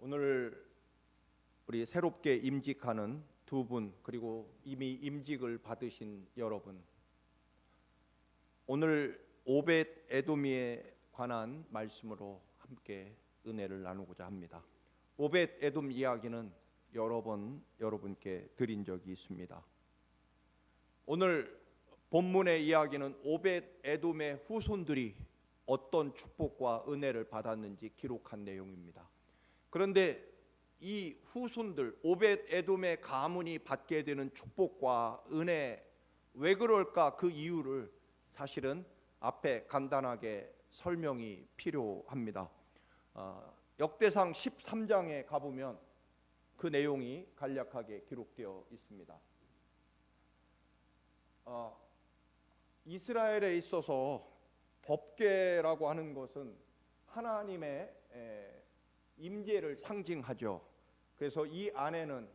오늘 우리 새롭게 임직하는 두 분, 그리고 이미 임직을 받으신 여러분, 오늘 오벳 에돔에 관한 말씀으로 함께 은혜를 나누고자 합니다. 오벳 에돔 이야기는 여러 번 여러분께 드린 적이 있습니다. 오늘 본문의 이야기는 오벳 에돔의 후손들이 어떤 축복과 은혜를 받았는지 기록한 내용입니다. 그런데 이 후손들, 오벳 에돔의 가문이 받게 되는 축복과 은혜, 왜 그럴까? 그 이유를 사실은 앞에 간단하게 설명이 필요합니다. 역대상 13장에 가보면 그 내용이 간략하게 기록되어 있습니다. 이스라엘에 있어서 법궤라고 하는 것은 하나님의 임재를 상징하죠. 그래서 이 안에는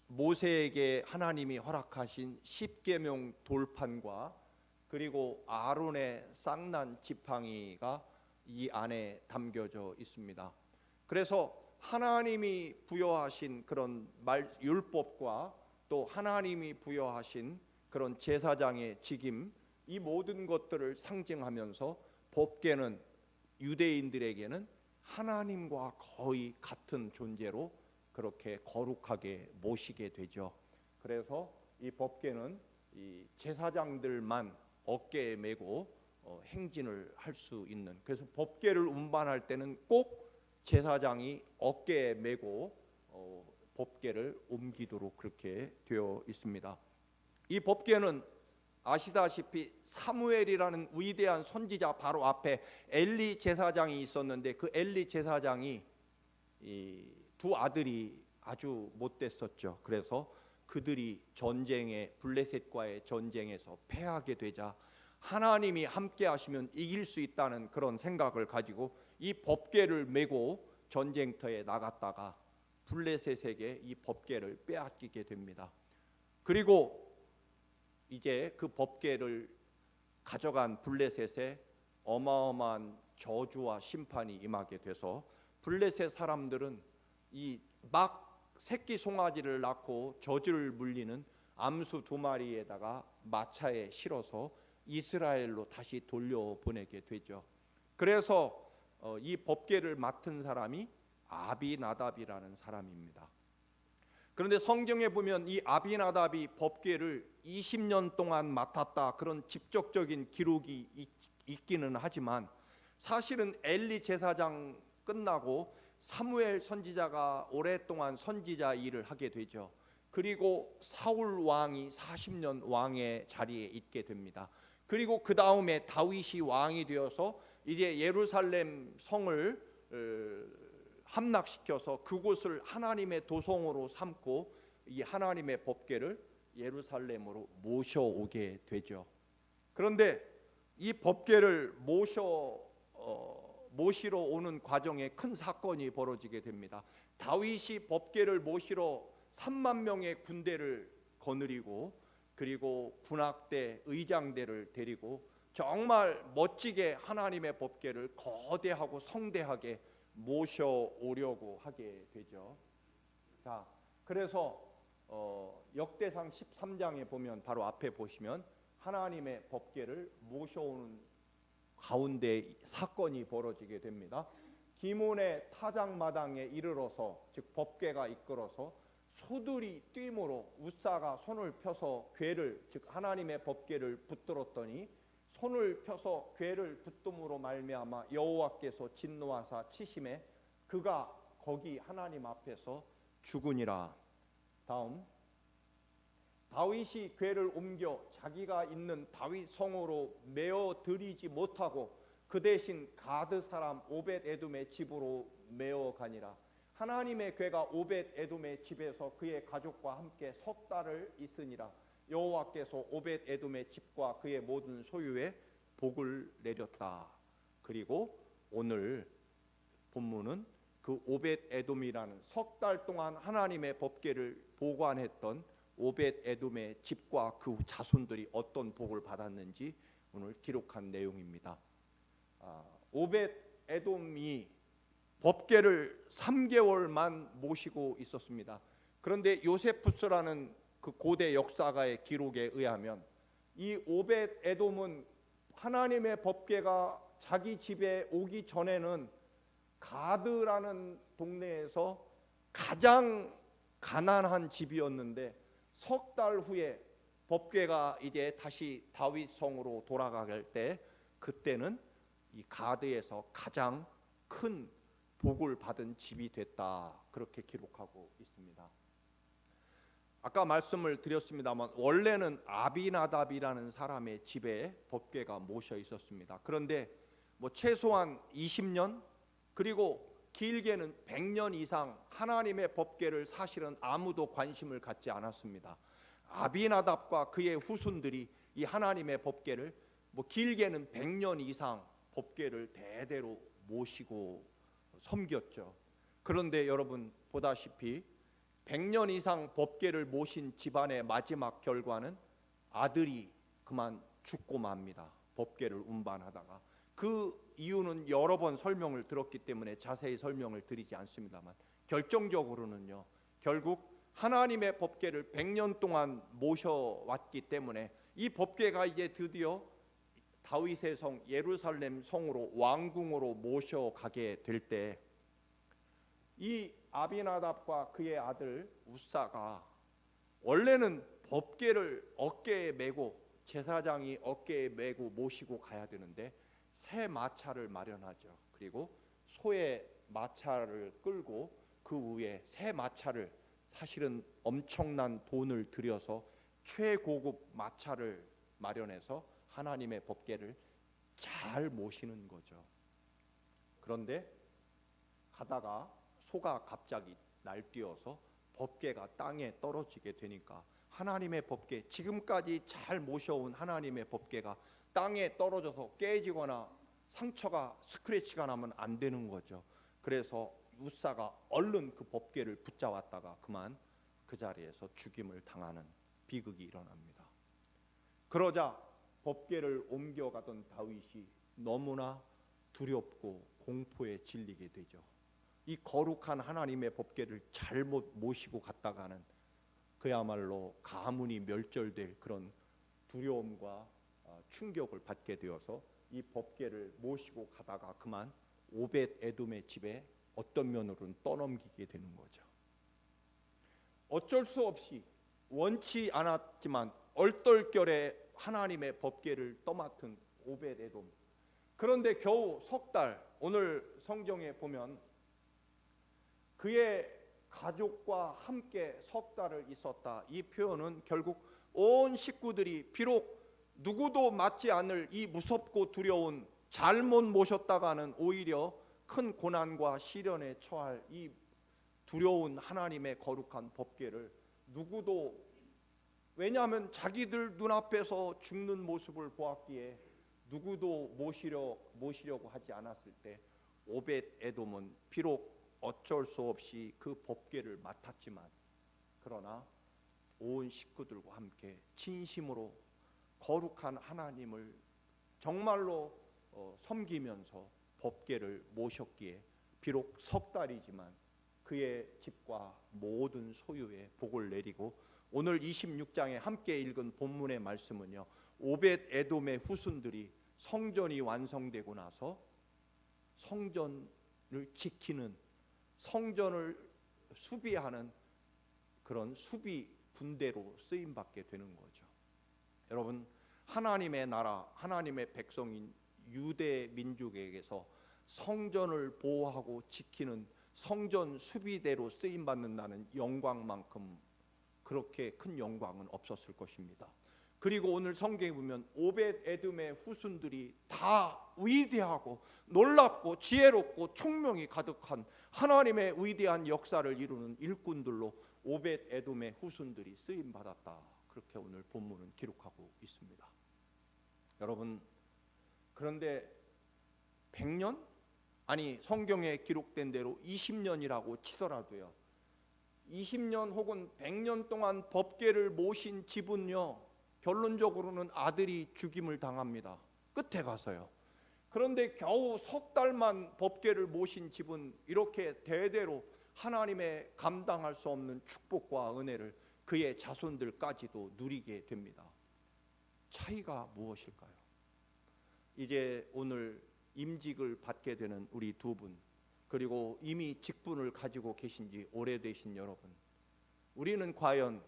모세에게 하나님이 허락하신 십계명 돌판과 그리고 아론의 쌍난 지팡이가 이 안에 담겨져 있습니다. 그래서 하나님이 부여하신 그런 율법과 또 하나님이 부여하신 그런 제사장의 직임, 이 모든 것들을 상징하면서 법궤는 유대인들에게는 하나님과 거의 같은 존재로 그렇게 거룩하게 모시게 되죠. 그래서 이 법궤는 이 제사장들만 어깨에 메고 행진을 할 수 있는, 그래서 법궤를 운반할 때는 꼭 제사장이 어깨에 메고 법궤를 옮기도록 그렇게 되어 있습니다. 이 법궤는 아시다시피 사무엘이라는 위대한 선지자 바로 앞에 엘리 제사장이 있었는데, 그 엘리 제사장이 이 두 아들이 아주 못됐었죠. 그래서 그들이 전쟁에, 블레셋과의 전쟁에서 패하게 되자 하나님이 함께 하시면 이길 수 있다는 그런 생각을 가지고 이 법궤를 메고 전쟁터에 나갔다가 블레셋에게 이 법궤를 빼앗기게 됩니다. 그리고 이제 그 법궤를 가져간 블레셋에 어마어마한 저주와 심판이 임하게 돼서 블레셋 사람들은 이 막 새끼 송아지를 낳고 젖을 물리는 암수 2마리에다가 마차에 실어서 이스라엘로 다시 돌려보내게 되죠. 그래서 이 법궤를 맡은 사람이 아비나답이라는 사람입니다. 그런데 성경에 보면 이 아비나답이 법궤를 20년 동안 맡았다, 그런 직접적인 기록이 있기는 하지만 사실은 엘리 제사장 끝나고 사무엘 선지자가 오랫동안 선지자 일을 하게 되죠. 그리고 사울 왕이 40년 왕의 자리에 있게 됩니다. 그리고 그 다음에 다윗이 왕이 되어서 이제 예루살렘 성을 함락시켜서 그곳을 하나님의 도성으로 삼고 이 하나님의 법궤를 예루살렘으로 모셔오게 되죠. 그런데 이 법궤를 모시러 오는 과정에 큰 사건이 벌어지게 됩니다. 다윗이 법궤를 모시러 3만 명의 군대를 거느리고 그리고 군악대, 의장대를 데리고 정말 멋지게 하나님의 법궤를 거대하고 성대하게 모셔오려고 하게 되죠. 자, 그래서 역대상 13장에 보면 바로 앞에 보시면 하나님의 법궤를 모셔오는 가운데 사건이 벌어지게 됩니다. 기몬의 타작마당에 이르러서, 즉 법궤가 이끌어서 소들이 뛰므로 웃사가 손을 펴서 궤를, 즉 하나님의 법궤를 붙들었더니 손을 펴서 궤를 붙듦으로 말미암아 여호와께서 진노하사 치심에 그가 거기 하나님 앞에서 죽으니라. 다음, 다윗이 궤를 옮겨 자기가 있는 다윗 성으로 메어 드리지 못하고 그 대신 가드 사람 오벳 에돔의 집으로 메어 가니라. 하나님의 궤가 오벳 에돔의 집에서 그의 가족과 함께 석 달을 있으니라. 여호와께서 오벳 에돔의 집과 그의 모든 소유에 복을 내렸다. 그리고 오늘 본문은 그 오벳 에돔이라는 석 달 동안 하나님의 법궤를 보관했던 오벳 에돔의 집과 그 자손들이 어떤 복을 받았는지 오늘 기록한 내용입니다. 오벳 에돔이 법궤를 3개월만 모시고 있었습니다. 그런데 요세푸스라는 그 고대 역사가의 기록에 의하면 이 오벳 에돔은 하나님의 법궤가 자기 집에 오기 전에는 가드라는 동네에서 가장 가난한 집이었는데 석 달 후에 법궤가 이제 다시 다윗 성으로 돌아갈 때 그때는 이 가드에서 가장 큰 복을 받은 집이 됐다, 그렇게 기록하고 있습니다. 아까 말씀을 드렸습니다만 원래는 아비나답이라는 사람의 집에 법궤가 모셔 있었습니다. 그런데 뭐 최소한 20년 그리고 길게는 100년 이상 하나님의 법궤를 사실은 아무도 관심을 갖지 않았습니다. 아비나답과 그의 후손들이 이 하나님의 법궤를 뭐 길게는 100년 이상 법궤를 대대로 모시고 섬겼죠. 그런데 여러분 보다시피 100년 이상 법궤를 모신 집안의 마지막 결과는 아들이 그만 죽고 맙니다. 법궤를 운반하다가. 그 이유는 여러 번 설명을 들었기 때문에 자세히 설명을 드리지 않습니다만 결정적으로는요, 결국 하나님의 법궤를 100년 동안 모셔왔기 때문에 이 법궤가 이제 드디어 다윗의 성 예루살렘 성으로 왕궁으로 모셔가게 될 때 이 아비나답과 그의 아들 우사가 원래는 법궤를 어깨에 메고 제사장이 어깨에 메고 모시고 가야 되는데 새 마차를 마련하죠. 그리고 소의 마차를 끌고 그 위에 새 마차를, 사실은 엄청난 돈을 들여서 최고급 마차를 마련해서 하나님의 법궤를 잘 모시는 거죠. 그런데 가다가 소가 갑자기 날뛰어서 법궤가 땅에 떨어지게 되니까 하나님의 법궤, 지금까지 잘 모셔온 하나님의 법궤가 땅에 떨어져서 깨지거나 상처가 스크래치가 나면 안 되는 거죠. 그래서 우사가 얼른 그 법궤를 붙잡았다가 그만 그 자리에서 죽임을 당하는 비극이 일어납니다. 그러자 법궤를 옮겨가던 다윗이 너무나 두렵고 공포에 질리게 되죠. 이 거룩한 하나님의 법궤를 잘못 모시고 갔다가는 그야말로 가문이 멸절될 그런 두려움과 충격을 받게 되어서 이 법궤를 모시고 가다가 그만 오벳 에돔의 집에 어떤 면으로는 떠넘기게 되는 거죠. 어쩔 수 없이 원치 않았지만 얼떨결에 하나님의 법궤를 떠맡은 오벳 에돔. 그런데 겨우 석 달, 오늘 성경에 보면 그의 가족과 함께 석 달을 있었다, 이 표현은 결국 온 식구들이 비록 누구도 맞지 않을 이 무섭고 두려운, 잘못 모셨다가는 오히려 큰 고난과 시련에 처할 이 두려운 하나님의 거룩한 법궤를 누구도, 왜냐하면 자기들 눈앞에서 죽는 모습을 보았기에 누구도 모시려고 하지 않았을 때 오벳 에돔은 비록 어쩔 수 없이 그 법궤를 맡았지만 그러나 온 식구들과 함께 진심으로 거룩한 하나님을 정말로 섬기면서 법궤를 모셨기에 비록 석 달이지만 그의 집과 모든 소유에 복을 내리고, 오늘 26장에 함께 읽은 본문의 말씀은요, 오벳 에돔의 후손들이 성전이 완성되고 나서 성전을 지키는, 성전을 수비하는 그런 수비 군대로 쓰임 받게 되는 거죠. 여러분, 하나님의 나라, 하나님의 백성인 유대 민족에게서 성전을 보호하고 지키는 성전 수비대로 쓰임 받는다는 영광만큼 그렇게 큰 영광은 없었을 것입니다. 그리고 오늘 성경에 보면 오벳 에돔의 후손들이 다 위대하고 놀랍고 지혜롭고 총명이 가득한 하나님의 위대한 역사를 이루는 일꾼들로 오벳 에돔의 후손들이 쓰임 받았다, 그렇게 오늘 본문은 기록하고 있습니다. 여러분, 그런데 100년? 아니, 성경에 기록된 대로 20년이라고 치더라도요, 20년 혹은 100년 동안 법궤를 모신 집은요, 결론적으로는 아들이 죽임을 당합니다. 끝에 가서요. 그런데 겨우 석 달만 법궤를 모신 집은 이렇게 대대로 하나님의 감당할 수 없는 축복과 은혜를 그의 자손들까지도 누리게 됩니다. 차이가 무엇일까요? 이제 오늘 임직을 받게 되는 우리 두 분, 그리고 이미 직분을 가지고 계신 지 오래되신 여러분, 우리는 과연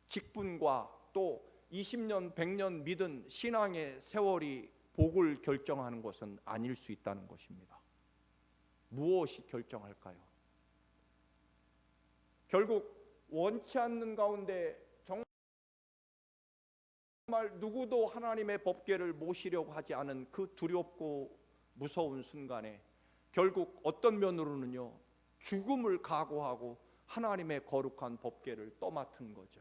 직분과 또 20년, 100년 믿은 신앙의 세월이 복을 결정하는 것은 아닐 수 있다는 것입니다. 무엇이 결정할까요? 결국 원치 않는 가운데 정말 누구도 하나님의 법궤를 모시려고 하지 않은 그 두렵고 무서운 순간에 결국 어떤 면으로는요, 죽음을 각오하고 하나님의 거룩한 법궤를 떠맡은 거죠.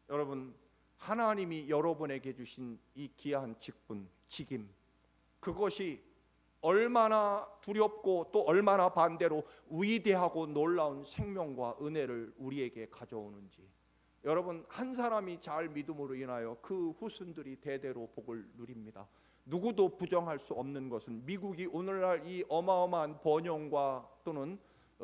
여러분, 하나님이 여러분에게 주신 이 귀한 직분, 직임, 그것이 얼마나 두렵고 또 얼마나 반대로 위대하고 놀라운 생명과 은혜를 우리에게 가져오는지, 여러분, 한 사람이 잘 믿음으로 인하여 그 후손들이 대대로 복을 누립니다. 누구도 부정할 수 없는 것은 미국이 오늘날 이 어마어마한 번영과 또는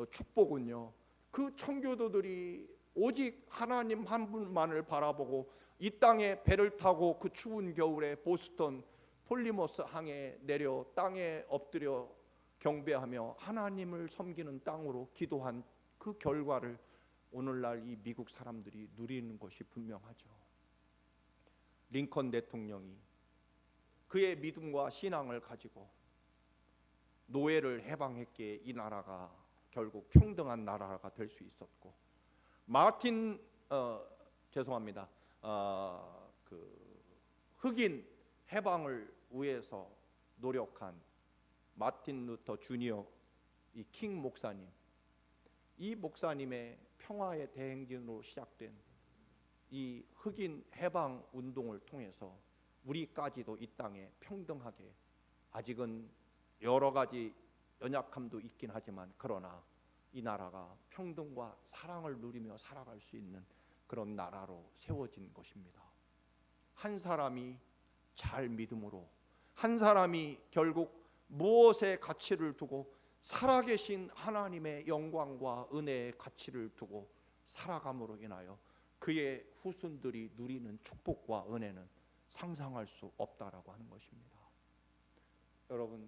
축복은요, 그 청교도들이 오직 하나님 한 분만을 바라보고 이 땅에 배를 타고 그 추운 겨울에 보스턴 폴리머스 항에 내려 땅에 엎드려 경배하며 하나님을 섬기는 땅으로 기도한 그 결과를 오늘날 이 미국 사람들이 누리는 것이 분명하죠. 링컨 대통령이 그의 믿음과 신앙을 가지고 노예를 해방했기에 이 나라가 결국 평등한 나라가 될 수 있었고, 마틴 흑인 해방을 위해서 노력한 마틴 루터 주니어 이 킹 목사님, 이 목사님의 평화의 대행진으로 시작된 이 흑인 해방 운동을 통해서 우리까지도 이 땅에 평등하게, 아직은 여러 가지 연약함도 있긴 하지만 그러나 이 나라가 평등과 사랑을 누리며 살아갈 수 있는 그런 나라로 세워진 것입니다. 한 사람이 잘 믿음으로, 한 사람이 결국 무엇에 가치를 두고 살아계신 하나님의 영광과 은혜의 가치를 두고 살아감으로 인하여 그의 후손들이 누리는 축복과 은혜는 상상할 수 없다라고 하는 것입니다. 여러분,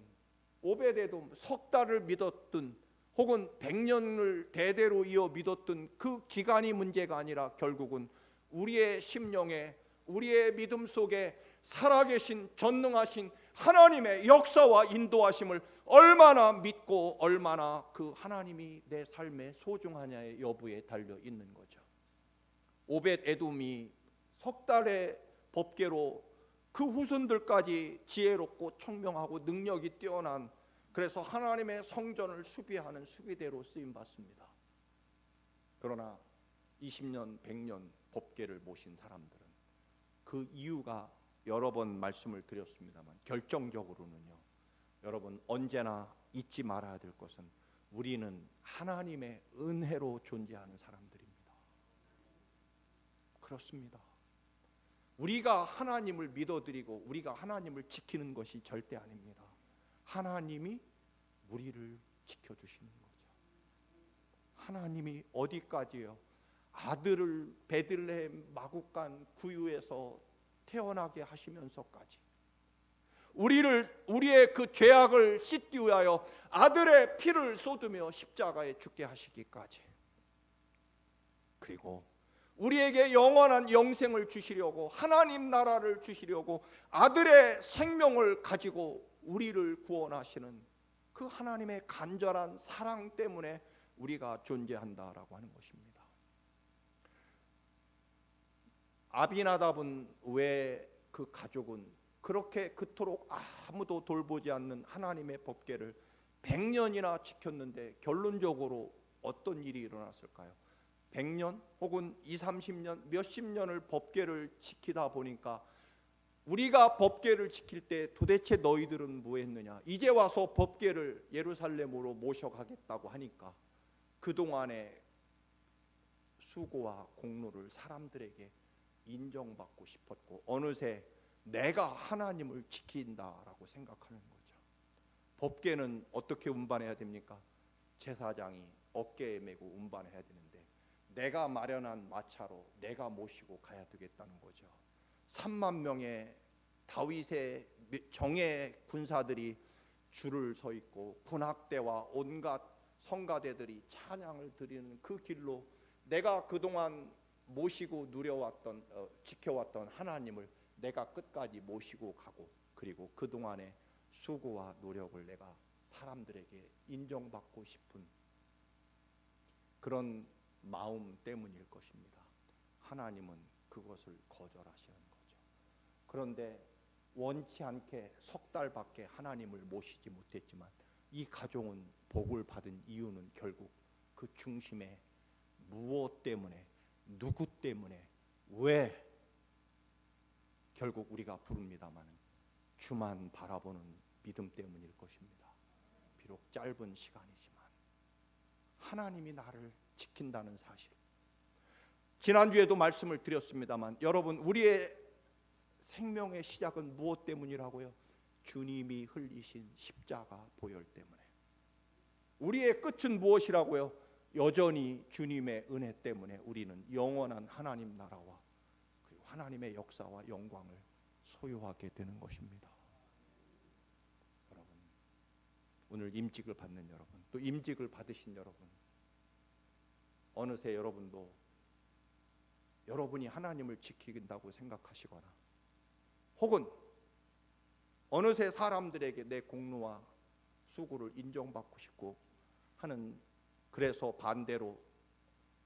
오벳에돔 석 달을 믿었던 혹은 100년을 대대로 이어 믿었던 그 기간이 문제가 아니라 결국은 우리의 심령에, 우리의 믿음 속에 살아계신 전능하신 하나님의 역사와 인도하심을 얼마나 믿고 얼마나 그 하나님이 내 삶에 소중하냐의 여부에 달려 있는 거죠. 오벳 에돔이 석 달의 법궤로 그 후손들까지 지혜롭고 총명하고 능력이 뛰어난, 그래서 하나님의 성전을 수비하는 수비대로 쓰임 받습니다. 그러나 20년, 100년 법궤를 모신 사람들은 그 이유가 여러 번 말씀을 드렸습니다만 결정적으로는요, 여러분 언제나 잊지 말아야 될 것은 우리는 하나님의 은혜로 존재하는 사람들입니다. 그렇습니다. 우리가 하나님을 믿어드리고 우리가 하나님을 지키는 것이 절대 아닙니다. 하나님이 우리를 지켜주시는 거죠. 하나님이 어디까지요? 아들을 베들레헴 마구간 구유에서 태어나게 하시면서까지 우리의 그 죄악을 씻기 위하여 아들의 피를 쏟으며 십자가에 죽게 하시기까지, 그리고 우리에게 영원한 영생을 주시려고, 하나님 나라를 주시려고 아들의 생명을 가지고 우리를 구원하시는 그 하나님의 간절한 사랑 때문에 우리가 존재한다라고 하는 것입니다. 아비나답은 왜 그 가족은 그렇게 그토록 아무도 돌보지 않는 하나님의 법궤를 100년이나 지켰는데 결론적으로 어떤 일이 일어났을까요? 100년 혹은 20, 30년, 몇십 년을 법궤를 지키다 보니까 우리가 법궤를 지킬 때 도대체 너희들은 뭐 했느냐, 이제 와서 법궤를 예루살렘으로 모셔가겠다고 하니까 그동안의 수고와 공로를 사람들에게 인정받고 싶었고, 어느새 내가 하나님을 지킨다라고 생각하는 거죠. 법궤는 어떻게 운반해야 됩니까? 제사장이 어깨에 메고 운반해야 되는데 내가 마련한 마차로 내가 모시고 가야 되겠다는 거죠. 3만 명의 다윗의 정예 군사들이 줄을 서 있고 군악대와 온갖 성가대들이 찬양을 드리는 그 길로 내가 그동안 모시고 누려왔던 지켜왔던 하나님을 내가 끝까지 모시고 가고, 그리고 그동안의 수고와 노력을 내가 사람들에게 인정받고 싶은 그런 마음 때문일 것입니다. 하나님은 그것을 거절하시는 거죠. 그런데 원치 않게 석 달밖에 하나님을 모시지 못했지만 이 가정은 복을 받은 이유는 결국 그 중심에 무엇 때문에, 누구 때문에, 왜, 결국 우리가 부릅니다마는 주만 바라보는 믿음 때문일 것입니다. 비록 짧은 시간이지만 하나님이 나를 지킨다는 사실, 지난주에도 말씀을 드렸습니다만 여러분, 우리의 생명의 시작은 무엇 때문이라고요? 주님이 흘리신 십자가 보혈 때문에. 우리의 끝은 무엇이라고요? 여전히 주님의 은혜 때문에 우리는 영원한 하나님 나라와 그리고 하나님의 역사와 영광을 소유하게 되는 것입니다. 여러분, 오늘 임직을 받는 여러분, 또 임직을 받으신 여러분, 어느새 여러분도 여러분이 하나님을 지킨다고 생각하시거나, 혹은 어느새 사람들에게 내 공로와 수고를 인정받고 싶고 하는, 그래서 반대로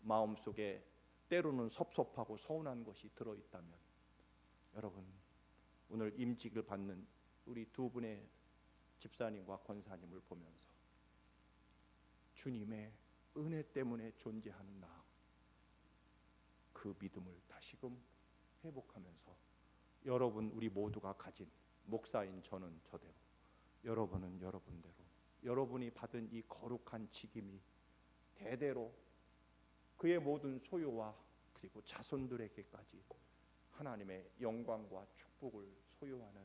마음속에 때로는 섭섭하고 서운한 것이 들어있다면, 여러분, 오늘 임직을 받는 우리 두 분의 집사님과 권사님을 보면서 주님의 은혜 때문에 존재하는 나, 그 믿음을 다시금 회복하면서 여러분, 우리 모두가 가진, 목사인 저는 저대로, 여러분은 여러분대로, 여러분이 받은 이 거룩한 직임이 대대로 그의 모든 소유와 그리고 자손들에게까지 하나님의 영광과 축복을 소유하는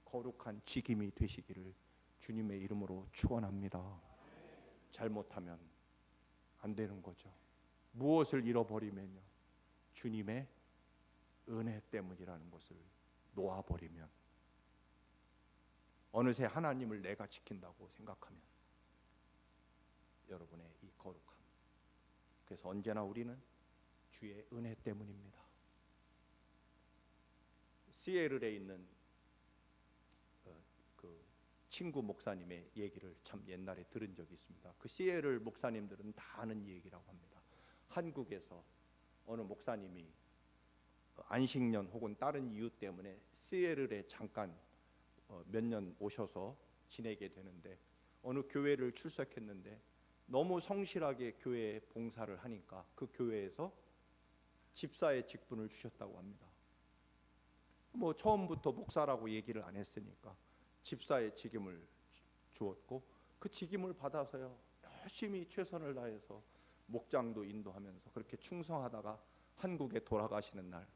거룩한 직임이 되시기를 주님의 이름으로 축원합니다. 잘못하면 안 되는 거죠. 무엇을 잃어버리면요, 주님의 은혜 때문이라는 것을 놓아버리면, 어느새 하나님을 내가 지킨다고 생각하면 여러분의 이 거룩함, 그래서 언제나 우리는 주의 은혜 때문입니다. 시애틀에 있는 그 친구 목사님의 얘기를 참 옛날에 들은 적이 있습니다. 그 시애틀 목사님들은 다 아는 얘기라고 합니다. 한국에서 어느 목사님이 안식년 혹은 다른 이유 때문에 시애틀에 잠깐 몇 년 오셔서 지내게 되는데, 어느 교회를 출석했는데 너무 성실하게 교회에 봉사를 하니까 그 교회에서 집사의 직분을 주셨다고 합니다. 뭐 처음부터 목사라고 얘기를 안 했으니까 집사의 직임을 주었고, 그 직임을 받아서요 열심히 최선을 다해서 목장도 인도하면서 그렇게 충성하다가 한국에 돌아가시는 날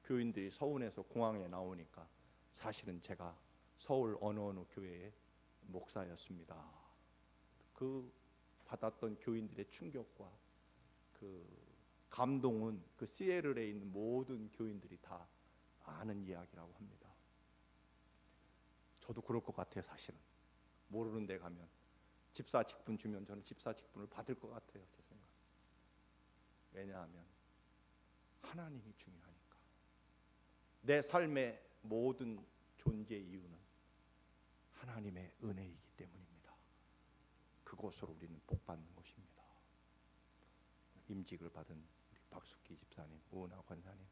교인들이 서운해서 공항에 나오니까 사실은 제가 서울 어느 교회의 목사였습니다. 그 받았던 교인들의 충격과 그 감동은 그 시애틀에 있는 모든 교인들이 다 아는 이야기라고 합니다. 저도 그럴 것 같아요. 사실은 모르는 데 가면 집사 직분 주면 저는 집사 직분을 받을 것 같아요. 제 생각. 왜냐하면 하나님이 중요하니까. 내 삶의 모든 존재 이유는 하나님의 은혜이기 때문입니다. 그것으로 우리는 복 받는 것입니다. 임직을 받은 우리 박숙기 집사님, 우은하 권사님,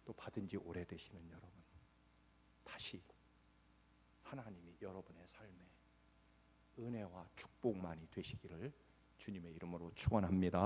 또 받은 지 오래되시는 여러분, 다시 하나님이 여러분의 삶에 은혜와 축복만이 되시기를 주님의 이름으로 축원합니다.